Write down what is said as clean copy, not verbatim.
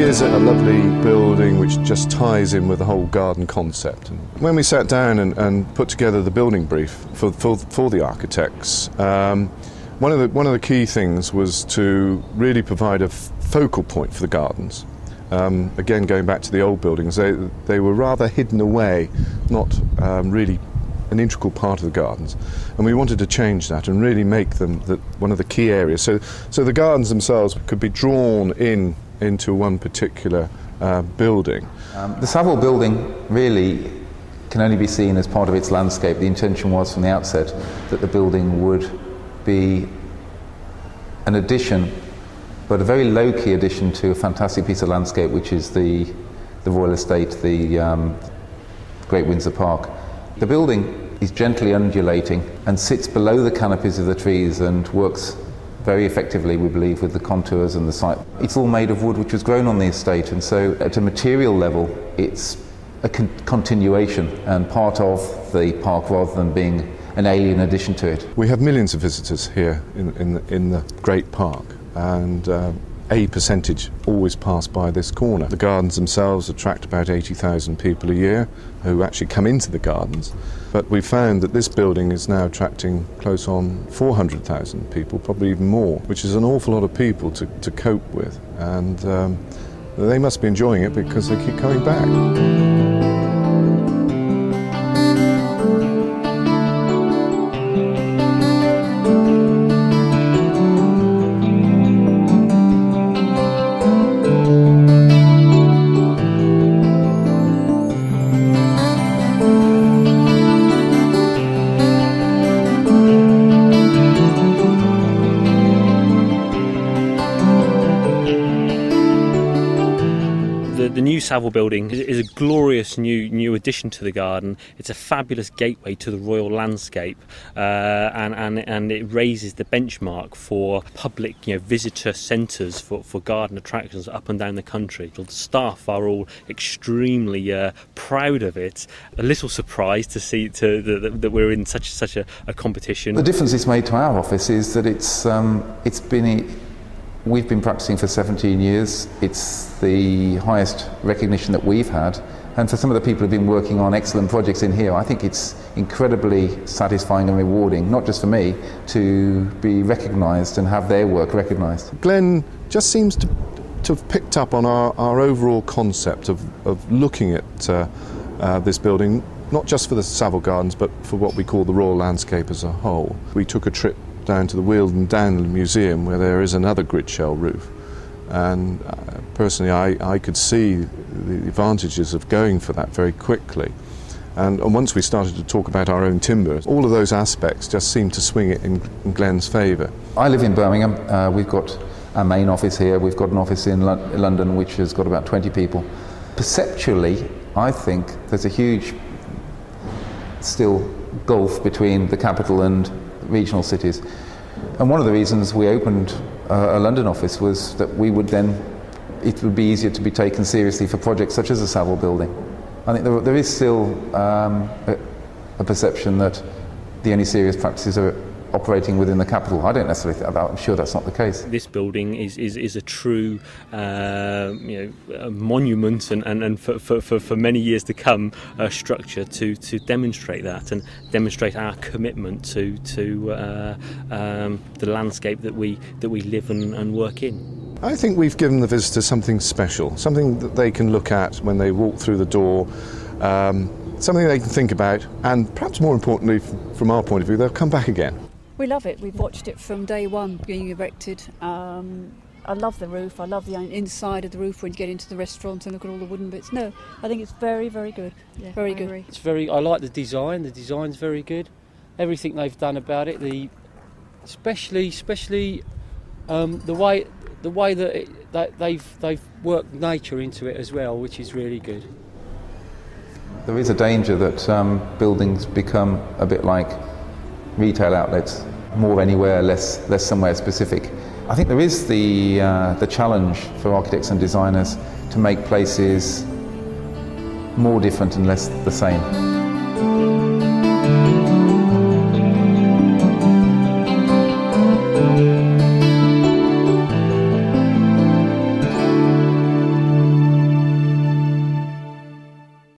Is a lovely building which just ties in with the whole garden concept. And when we sat down and put together the building brief for the architects, one of the key things was to really provide a focal point for the gardens. Again, going back to the old buildings, they were rather hidden away, not really an integral part of the gardens, and we wanted to change that and really make them one of the key areas. So the gardens themselves could be drawn into one particular building. The Savill Building really can only be seen as part of its landscape. The intention was from the outset that the building would be an addition, but a very low-key addition to a fantastic piece of landscape, which is the Royal Estate, the Great Windsor Park. The building is gently undulating and sits below the canopies of the trees and works very effectively, we believe, with the contours and the site. It's all made of wood which was grown on the estate, and so at a material level it's a continuation and part of the park rather than being an alien addition to it. We have millions of visitors here in the great park, and a percentage always pass by this corner. The gardens themselves attract about 80,000 people a year who actually come into the gardens, but we found that this building is now attracting close on 400,000 people, probably even more, which is an awful lot of people to cope with, and they must be enjoying it because they keep coming back. The new Savill Building is a glorious new addition to the garden. It's a fabulous gateway to the royal landscape, and it raises the benchmark for public visitor centres for garden attractions up and down the country. The staff are all extremely proud of it. A little surprised to see that we're in such a competition. The difference it's made to our office is that we've been practicing for 17 years. It's the highest recognition that we've had. And for some of the people who've been working on excellent projects in here, I think it's incredibly satisfying and rewarding, not just for me, to be recognised and have their work recognised. Glenn just seems to have picked up on our overall concept of looking at this building, not just for the Savill Gardens, but for what we call the royal landscape as a whole. We took a trip down to the Weald Down Museum, where there is another grid shell roof, and personally I could see the advantages of going for that very quickly, and once we started to talk about our own timber, all of those aspects just seemed to swing it in Glenn's favour. I live in Birmingham. We've got our main office here. We've got an office in London which has got about 20 people. Perceptually, I think there's a huge still gulf between the capital and regional cities, and one of the reasons we opened a London office was that it would be easier to be taken seriously for projects such as the Savill Building. I think there is still a perception that the only serious practices are operating within the capital. I don't necessarily think that. I'm sure that's not the case. This building is a true a monument and for many years to come, a structure to demonstrate that and demonstrate our commitment to the landscape that we live and work in. I think we've given the visitors something special, something that they can look at when they walk through the door, something they can think about, and perhaps more importantly, from our point of view, they'll come back again. We love it. We've watched it from day one being erected. I love the roof. I love the inside of the roof when you get into the restaurant and look at all the wooden bits. No, I think it's very, very good. Yeah, very good. Agree. I like the design. The design's very good. Everything they've done about it, especially the way that they've worked nature into it as well, which is really good. There is a danger that buildings become a bit like retail outlets, more anywhere, less somewhere specific. I think there is the challenge for architects and designers to make places more different and less the same.